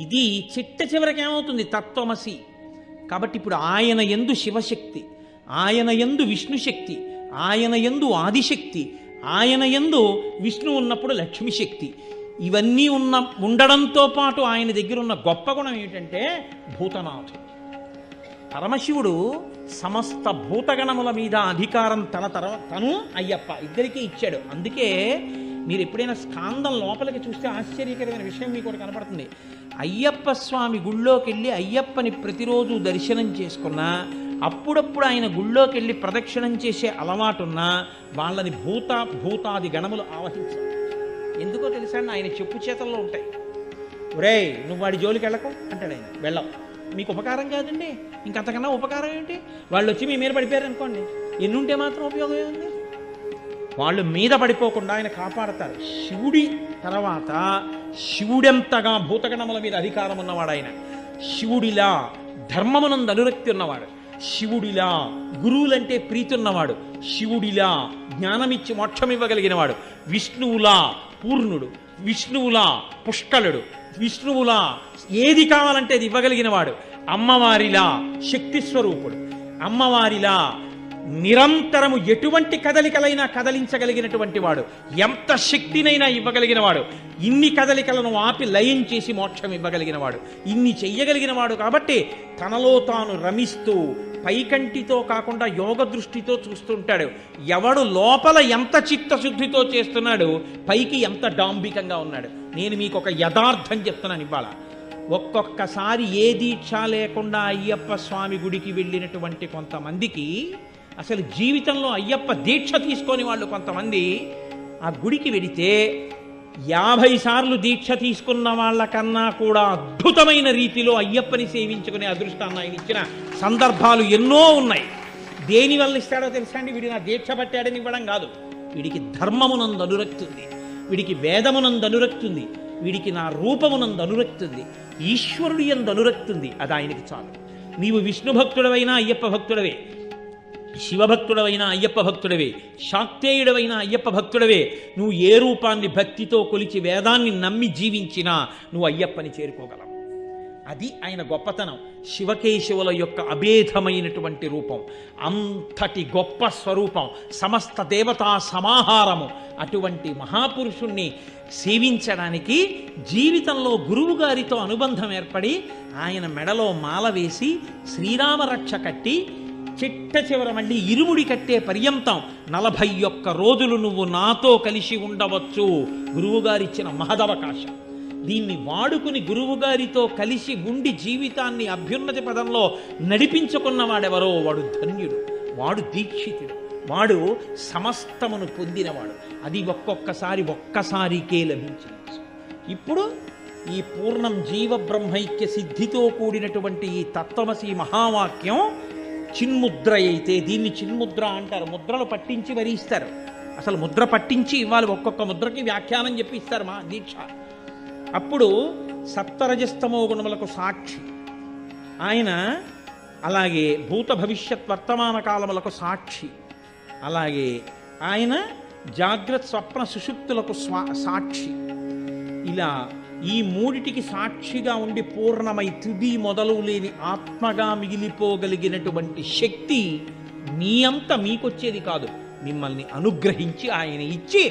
ఇది చిట్ట చివరికి ఏమవుతుంది? తత్వమసి. కాబట్టి ఇప్పుడు ఆయన యందు శివశక్తి, ఆయన యందు విష్ణుశక్తి, ఆయన యందు ఆదిశక్తి, ఆయన యందు విష్ణు ఉన్నప్పుడు లక్ష్మీశక్తి, ఇవన్నీ ఉండడంతో పాటు ఆయన దగ్గర ఉన్న గొప్ప గుణం ఏమిటంటే భూతనాథుడు. పరమశివుడు సమస్త భూతగణముల మీద అధికారం తను అయ్యప్ప ఇద్దరికీ ఇచ్చాడు. అందుకే మీరు ఎప్పుడైనా స్కాందం లోపలికి చూస్తే ఆశ్చర్యకరమైన విషయం మీకు ఒకటి కనపడుతుంది. అయ్యప్ప స్వామి గుళ్ళోకి వెళ్ళి అయ్యప్పని ప్రతిరోజు దర్శనం చేసుకున్నా, అప్పుడప్పుడు ఆయన గుళ్ళోకి వెళ్ళి ప్రదక్షిణం చేసే అలవాటున్నా వాళ్ళని భూతాది గణములు ఆవహించారు. ఎందుకో తెలుసా? ఆయన చెప్పు చేతల్లో ఉంటాయి. ఒరేయ్, నువ్వు వాడి జోలికి వెళ్ళకు అంటాడు ఆయన. వెళ్ళవు, మీకు ఉపకారం కాదండి, ఇంకంతకన్నా ఉపకారం ఏంటి? వాళ్ళు వచ్చి మీ మీద పడిపోయారు అనుకోండి, ఎన్నుంటే మాత్రం ఉపయోగం ఏముంది? వాళ్ళు మీద పడిపోకుండా ఆయన కాపాడతారు. శివుడి తర్వాత శివుడెంతగా భూతగణముల మీద అధికారం ఉన్నవాడు ఆయన. శివుడిలా ధర్మమునందు అనురక్తి ఉన్నవాడు, శివుడిలా గురువులంటే ప్రీతి ఉన్నవాడు, శివుడిలా జ్ఞానమిచ్చి మోక్షం ఇవ్వగలిగినవాడు, విష్ణువులా పూర్ణుడు, విష్ణువులా పుష్కలుడు, విష్ణువులా ఏది కావాలంటే అది ఇవ్వగలిగిన వాడు, అమ్మవారిలా శక్తి స్వరూపుడు, అమ్మవారిలా నిరంతరము ఎటువంటి కదలికలైనా కదలించగలిగినటువంటి వాడు, ఎంత శక్తినైనా ఇవ్వగలిగిన వాడు, ఇన్ని కదలికలను ఆపి లయం చేసి మోక్షం ఇవ్వగలిగిన వాడు, ఇన్ని చెయ్యగలిగిన వాడు. కాబట్టి తనలో తాను రమిస్తూ పైకంటితో కాకుండా యోగ దృష్టితో చూస్తుంటాడు. ఎవడు లోపల ఎంత చిత్తశుద్ధితో చేస్తున్నాడు, పైకి ఎంత డాంబికంగా ఉన్నాడు. నేను మీకు ఒక యథార్థం చెప్తున్నాను ఇవాళ. ఒక్కొక్కసారి ఏ దీక్ష లేకుండా అయ్యప్ప స్వామి గుడికి వెళ్ళినటువంటి కొంతమందికి అసలు జీవితంలో అయ్యప్ప దీక్ష తీసుకొని వాళ్ళు కొంతమంది ఆ గుడికి వెడితే 50 సార్లు దీక్ష తీసుకున్న వాళ్ళకన్నా కూడా అద్భుతమైన రీతిలో అయ్యప్పని సేవించుకునే అదృష్టాన్ని ఆయన ఇచ్చిన సందర్భాలు ఎన్నో ఉన్నాయి. దేనివల్ల ఇస్తాడో తెలుసా అండి? వీడి నా దీక్ష పట్టాడని ఇవ్వడం కాదు, వీడికి ధర్మమునందు అనురక్తుంది, వీడికి వేదమునందు అనురక్తుంది, వీడికి నా రూపమునందు అనురక్తుంది, ఈశ్వరుడి యందు అనురక్తుంది. అది ఆయనకి చాలు. నీవు విష్ణు భక్తుడవైనా అయ్యప్ప భక్తుడవే, శివభక్తుడవైనా అయ్యప్ప భక్తుడవే, శాక్తేయుడవైనా అయ్యప్ప భక్తుడవే. నువ్వు ఏ రూపాన్ని భక్తితో కొలిచి వేదాన్ని నమ్మి జీవించినా నువ్వు అయ్యప్పని చేరుకోగలవు. అది ఆయన గొప్పతనం. శివకేశవుల యొక్క అభేదమైనటువంటి రూపం, అంతటి గొప్ప స్వరూపం, సమస్త దేవతా సమాహారము. అటువంటి మహాపురుషుణ్ణి సేవించడానికి జీవితంలో గురువుగారితో అనుబంధం ఏర్పడి ఆయన మెడలో మాల వేసి శ్రీరామరక్ష కట్టి చిట్ట చివర మళ్ళీ ఇరుముడి కట్టే పర్యంతం 41 రోజులు నువ్వు నాతో కలిసి ఉండవచ్చు. గురువుగారిచ్చిన మహదవకాశం. దీన్ని వాడుకుని గురువుగారితో కలిసి ఉండి జీవితాన్ని అభ్యున్నతి పదంలో నడిపించుకున్నవాడెవరో వాడు ధన్యుడు, వాడు దీక్షితుడు, వాడు సమస్తమును పొందినవాడు. అది ఒక్కసారికే లభించవచ్చు. ఇప్పుడు ఈ పూర్ణం జీవ బ్రహ్మైక్య సిద్ధితో కూడినటువంటి ఈ తత్వమసి మహావాక్యం చిన్ముద్ర అయితే, దీన్ని చిన్ముద్ర అంటారు. ముద్రలు పట్టించి వరిస్తారు. అసలు ముద్ర పట్టించి ఇవ్వాలి, ఒక్కొక్క ముద్రకి వ్యాఖ్యానం చెప్పి ఇస్తారు మా దీక్ష. అప్పుడు సప్తరజస్తమో గుణములకు సాక్షి ఆయన, అలాగే భూత భవిష్యత్ వర్తమాన కాలములకు సాక్షి, అలాగే ఆయన జాగ్రత్త స్వప్న సుషుప్తులకు సాక్షి. ఇలా ఈ మూడిటికి సాక్షిగా ఉండి పూర్ణమై తుది మొదలు లేని ఆత్మగా మిగిలిపోగలిగినటువంటి శక్తి మీ అంత మీకొచ్చేది కాదు, మిమ్మల్ని అనుగ్రహించి ఆయన ఇచ్చి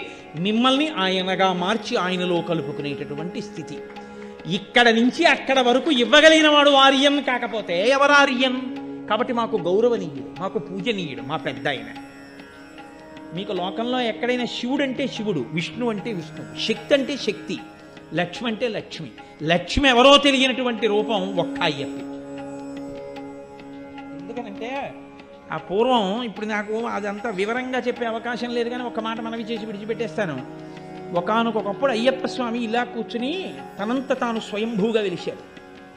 మిమ్మల్ని ఆయనగా మార్చి ఆయనలో కలుపుకునేటటువంటి స్థితి. ఇక్కడ నుంచి అక్కడ వరకు ఇవ్వగలిగిన వాడు ఆర్యన్ కాకపోతే ఎవరార్యన్? కాబట్టి మాకు గౌరవనీయుడు, మాకు పూజనీయుడు, మా పెద్ద ఆయన. మీకు లోకంలో ఎక్కడైనా శివుడు అంటే శివుడు, విష్ణు అంటే విష్ణువు, శక్తి అంటే శక్తి, లక్ష్మి అంటే లక్ష్మి. లక్ష్మి ఎవరో తెలియనటువంటి రూపం ఒక్క అయ్యప్ప. ఎందుకనంటే ఆ పూర్వం, ఇప్పుడు నాకు అదంతా వివరంగా చెప్పే అవకాశం లేదు కానీ ఒక మాట మనవి చేసి విడిచిపెట్టేస్తాను. ఒకానొకప్పుడు అయ్యప్ప స్వామి ఇలా కూర్చుని తనంత తాను స్వయంభూగా వెలిశాడు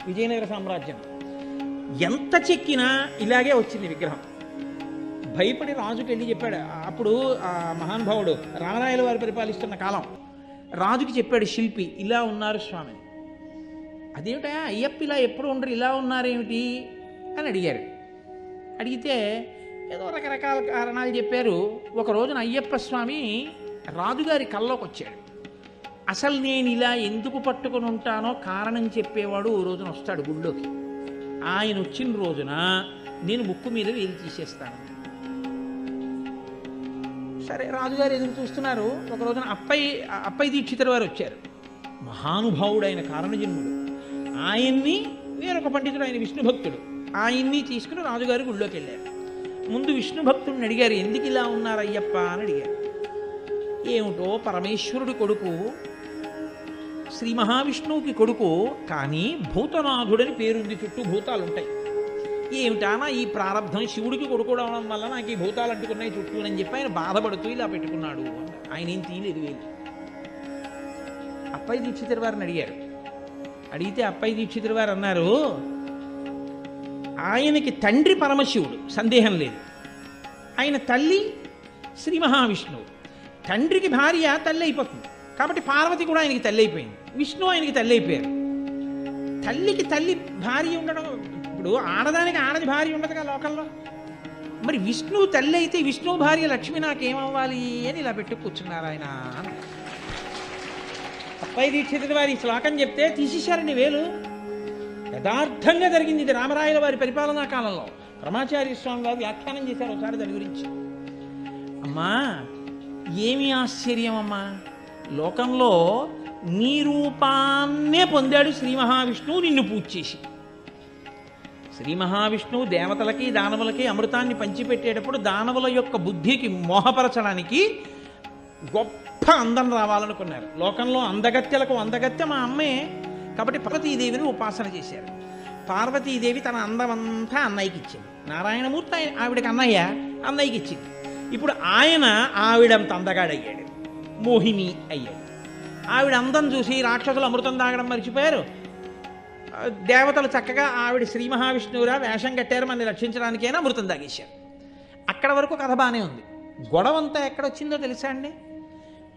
విజయనగర సామ్రాజ్యం. ఎంత చెక్కినా ఇలాగే వచ్చింది విగ్రహం. భయపడి రాజుకి వెళ్ళి చెప్పాడు. అప్పుడు ఆ మహానుభావుడు రామరాయల వారు పరిపాలిస్తున్న కాలం. రాజుకి చెప్పాడు శిల్పి, ఇలా ఉన్నారు స్వామి. అదేమిటా అయ్యప్ప ఇలా ఎప్పుడు ఉండరు, ఇలా ఉన్నారేమిటి అని అడిగారు. అడిగితే ఏదో రకరకాల కారణాలు చెప్పారు. ఒక రోజున అయ్యప్ప స్వామి రాజుగారి కల్లోకి వచ్చాడు. అసలు నేను ఇలా ఎందుకు పట్టుకుని ఉంటానో కారణం చెప్పేవాడు ఓ రోజున వస్తాడు గుళ్ళోకి. ఆయన వచ్చిన రోజున నేను ముక్కు మీద వేలు తీసేస్తాను. సరే, రాజుగారు ఎదురు చూస్తున్నారు. ఒక రోజున అప్పయ్య దీక్షితుల వారు వచ్చారు. మహానుభావుడైన కారణజన్ముడు. ఆయన్ని వేరొక పండితుడు, ఆయన విష్ణు భక్తుడు, ఆయన్ని తీసుకుని రాజుగారి గుళ్ళోకి వెళ్ళారు. ముందు విష్ణు భక్తుడిని అడిగారు, ఎందుకు ఇలా ఉన్నారు అయ్యప్ప అని అడిగారు. ఏమిటో పరమేశ్వరుడి కొడుకు, శ్రీ మహావిష్ణువుకి కొడుకు, కానీ భూతనాథుడని పేరుంది, చుట్టూ భూతాలు ఉంటాయి. ఏమిటానా ఈ ప్రారంధం, శివుడికి కొడుకు అవడం వల్ల నాకు ఈ భూతాలు అంటుకున్నాయి చుట్టూ అని చెప్పి ఆయన బాధపడుతూ ఇలా పెట్టుకున్నాడు. ఆయన ఏం తీయలేదు వేలు. అప్పయ్య దీక్షితుల వారిని అడిగారు. అడిగితే అప్పయ్య దీక్షితుల వారు అన్నారు, ఆయనకి తండ్రి పరమశివుడు, సందేహం లేదు. ఆయన తల్లి శ్రీ మహావిష్ణువు. తండ్రికి భార్య తల్లి అయిపోతుంది కాబట్టి పార్వతి కూడా ఆయనకి తల్లి అయిపోయింది. విష్ణు ఆయనకి తల్లి అయిపోయారు. తల్లికి తల్లి భార్య ఉండడం, ఇప్పుడు ఆడదానికి ఆడది భార్య ఉండదుగా లోకంలో. మరి విష్ణువు తల్లి అయితే విష్ణువు భార్య లక్ష్మి నాకేమవ్వాలి అని ఇలా పెట్టు కూర్చున్నారు ఆయన. అప్పయ్య దీక్షితుల వారి శ్లోకం చెప్తే తీసేశారండి వేలు. యథార్థంగా జరిగింది. ఇది రామరాయల వారి పరిపాలనా కాలంలో రమాచార్య స్వామి వారు వ్యాఖ్యానం చేశారు ఒకసారి దాని గురించి. అమ్మా, ఏమి ఆశ్చర్యం అమ్మా, లోకంలో నీ రూపాన్నే పొందాడు శ్రీ మహావిష్ణువు నిన్ను పూజ చేసి. శ్రీ మహావిష్ణువు దేవతలకి దానవులకి అమృతాన్ని పంచిపెట్టేటప్పుడు దానవుల యొక్క బుద్ధికి మోహపరచడానికి గొప్ప అందం రావాలనుకున్నారు. లోకంలో అందగత్తెలకు అందగత్తె మా అమ్మే కాబట్టి పార్వతీదేవిని ఉపాసన చేశారు. పార్వతీదేవి తన అందమంతా అన్నయ్యకి ఇచ్చింది. నారాయణమూర్తి ఆవిడకి అన్నయ్యకి ఇచ్చింది. ఇప్పుడు ఆయన ఆవిడంత అందగాడయ్యాడు, మోహిని అయ్యాడు. ఆవిడ అందం చూసి రాక్షసులు అమృతం తాగడం మర్చిపోయారు. దేవతలు చక్కగా ఆవిడ శ్రీ మహావిష్ణువురా వేషం కట్టారు మనని రక్షించడానికైనా అమృతం తాగేశారు. అక్కడ వరకు కథ బాగానే ఉంది. గొడవంతా ఎక్కడొచ్చిందో తెలుసా అండి?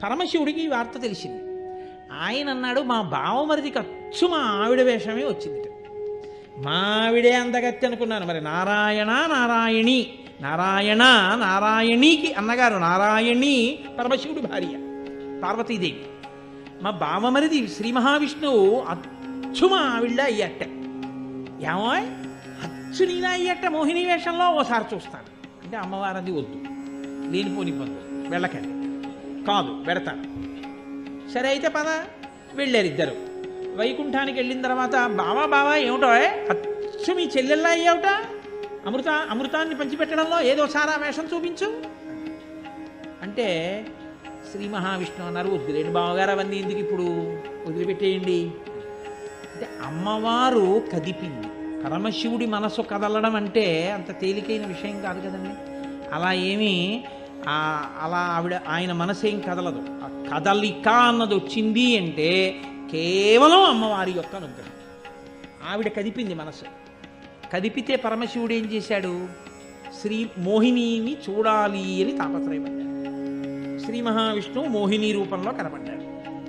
పరమశివుడికి ఈ వార్త తెలిసింది. ఆయన అన్నాడు, మా బావమరిదికి అచ్చు మా ఆవిడ వేషమే వచ్చింది. మా ఆవిడే అందగత్తి అనుకున్నాను. మరి నారాయణ నారాయణి, నారాయణ నారాయణికి అన్నగారు, నారాయణి పరమశివుడి భార్య పార్వతీదేవి. మా బావమరిది శ్రీ మహావిష్ణువు అచ్చు మా ఆవిడ అయ్యట్ట. ఏమో అచ్చు నీలా అయ్యట్ట మోహిని వేషంలో ఓసారి చూస్తాను అంటే అమ్మవారది వద్దు, లేనిపోని పనులు వెళ్ళకండి, కాదు పెడతాను. సరే అయితే పద. వెళ్ళారు ఇద్దరు. వైకుంఠానికి వెళ్ళిన తర్వాత బావా ఏమిటో అచ్చు మీ చెల్లెల్లా అయ్యావుట, అమృతాన్ని పంచిపెట్టడంలో ఏదోసారి ఆ వేషం చూపించు అంటే శ్రీ మహావిష్ణువు అన్నారు, వద్దులేండి బావగారు అవన్నీ ఎందుకు ఇప్పుడు, వదిలిపెట్టేయండి అంటే. అమ్మవారు కదిపింది. పరమశివుడి మనసు కదలడం అంటే అంత తేలికైన విషయం కాదు కదండి. అలా ఏమీ అలా ఆయన మనసు ఏం కదలదు. ఆ కదలిక అన్నది వచ్చింది అంటే కేవలం అమ్మవారి యొక్క అనుగ్రహం. ఆవిడ కదిపింది మనసు. కదిపితే పరమశివుడు ఏం చేశాడు? శ్రీ మోహినిని చూడాలి అని తాపత్రయపడ్డాడు. శ్రీ మహావిష్ణువు మోహిని రూపంలో కనపడ్డాడు.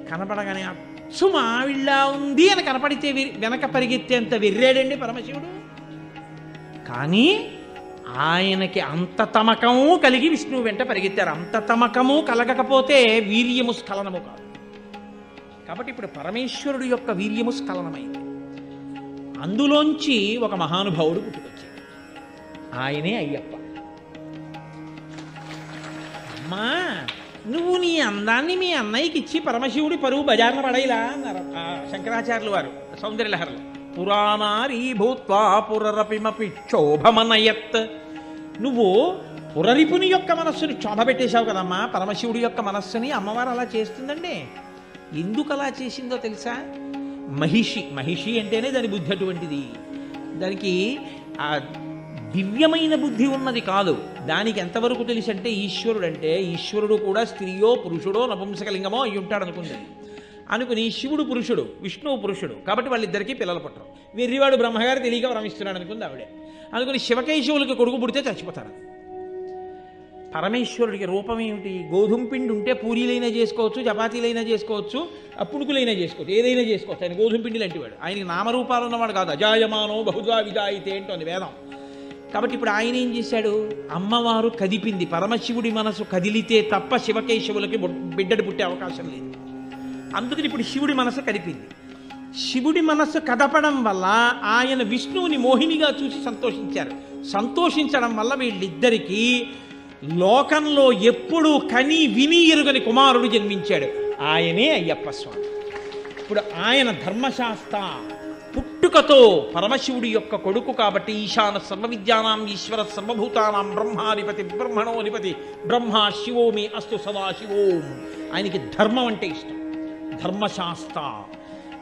కనపడగానే అచ్చు ఆవిళ్ళ ఉంది అని కనపడితే వెనక పరిగెత్తేంత వెర్రాడండి పరమశివుడు. కానీ ఆయనకి అంత తమకము కలిగి విష్ణువు వెంట పరిగెత్తారు. అంత తమకము కలగకపోతే వీర్యము స్ఖలనము కాదు. కాబట్టి ఇప్పుడు పరమేశ్వరుడు యొక్క వీర్యము స్ఖలనమైంది. అందులోంచి ఒక మహానుభావుడు పుట్టుకొచ్చాడు. ఆయనే అయ్యప్ప. అమ్మా, నువ్వు నీ అందాన్ని మీ అన్నయ్యకి ఇచ్చి పరమశివుడి పరువు బజార్న పడైలా అన్నారు శంకరాచార్యులు వారు సౌందర్యలహరిలో. పురాణారీ భూత్వా పురరపిమపి క్షోభమనయత్. నువ్వు పురరిపుని యొక్క మనస్సుని క్షోభ పెట్టేశావు కదమ్మా, పరమశివుడి యొక్క మనస్సుని అమ్మవారు అలా చేస్తుందండి. ఎందుకు అలా చేసిందో తెలుసా? మహిషి అంటేనే దాని బుద్ధి అటువంటిది. దానికి ఆ దివ్యమైన బుద్ధి ఉన్నది కాదు. దానికి ఎంతవరకు తెలుసు అంటే ఈశ్వరుడు కూడా స్త్రీయో పురుషుడో నపుంసకలింగమో అయి ఉంటాడు అనుకుంది. అనుకుని శివుడు పురుషుడు, విష్ణువు పురుషుడు, కాబట్టి వాళ్ళిద్దరికీ పిల్లలు పుట్టరు. వెర్రివాడు బ్రహ్మగారు తెలియక రమిస్తున్నాడు అనుకుంది ఆవిడే. అనుకుని శివకేశవులకి కొడుకు పుడితే చచ్చిపోతారు. పరమేశ్వరుడికి రూపం ఏమిటి? గోధుమ పిండి ఉంటే పూరీలైనా చేసుకోవచ్చు, చపాతీలైనా చేసుకోవచ్చు, అప్పుడుకులైనా చేసుకోవచ్చు, ఏదైనా చేసుకోవచ్చు. ఆయన గోధుమ పిండి లాంటి వాడు. ఆయనకి నామరూపాలు ఉన్నవాడు కాదు. అజాయమానో బహుదా విజాయితే అంటోంది వేదం. కాబట్టి ఇప్పుడు ఆయన ఏం చేశాడు? అమ్మవారు కదిపింది. పరమశివుడి మనసు కదిలితే తప్ప శివకేశవులకి బిడ్డడు పుట్టే అవకాశం లేదు. అందుకని ఇప్పుడు శివుడి మనసు కదిపింది. శివుడి మనస్సు కదపడం వల్ల ఆయన విష్ణువుని మోహినిగా చూసి సంతోషించారు. సంతోషించడం వల్ల వీళ్ళిద్దరికీ లోకంలో ఎప్పుడూ కని విని ఎరుగని కుమారుడు జన్మించాడు. ఆయనే అయ్యప్ప స్వామి. ఇప్పుడు ఆయన ధర్మశాస్త్ర పుట్టుకతో పరమశివుడి యొక్క కొడుకు కాబట్టి ఈశాన సర్వవిద్యానాం ఈశ్వర సర్వభూతానాం బ్రహ్మాధిపతి బ్రహ్మణోధిపతి బ్రహ్మ శివోమి అస్తు సదాశివోం. ఆయనకి ధర్మం అంటే ఇష్టం. ధర్మశాస్త్ర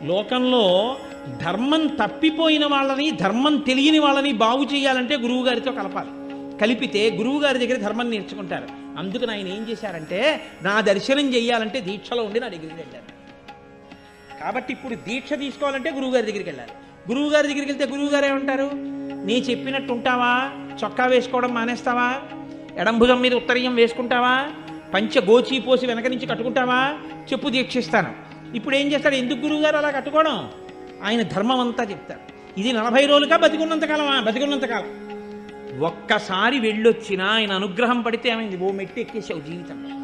లోకంలో ధర్మం తప్పిపోయిన వాళ్ళని, ధర్మం తెలియని వాళ్ళని బాగు చేయాలంటే గురువుగారితో కలపాలి. కలిపితే గురువుగారి దగ్గర ధర్మం నేర్చుకుంటారు. అందుకని ఆయన ఏం చేశారంటే, నా దర్శనం చేయాలంటే దీక్షలో ఉండి నా దగ్గరికి వెళ్ళారు. కాబట్టి ఇప్పుడు దీక్ష తీసుకోవాలంటే గురువుగారి దగ్గరికి వెళ్ళాలి. గురువుగారి దగ్గరికి వెళ్తే గురువుగారు ఏమంటారు? నీ చెప్పినట్టు ఉంటావా? చొక్కా వేసుకోవడం మానేస్తావా? ఎడంభుజం మీద ఉత్తరీయం వేసుకుంటావా? పంచ గోచి పోసి వెనక నుంచి కట్టుకుంటావా? చెప్పు దీక్షిస్తాను. ఇప్పుడు ఏం చేస్తాడు? ఎందుకు గురువుగారు అలా కట్టుకోవడం? ఆయన ధర్మం అంతా చెప్తారు. ఇది 40 రోజులుగా బతికున్నంతకాలమా? బతికున్నంతకాలం. ఒక్కసారి వెళ్ళొచ్చినా ఆయన అనుగ్రహం పడితే ఏమైంది? ఓ మెట్టు ఎక్కేసావు జీవితంలో.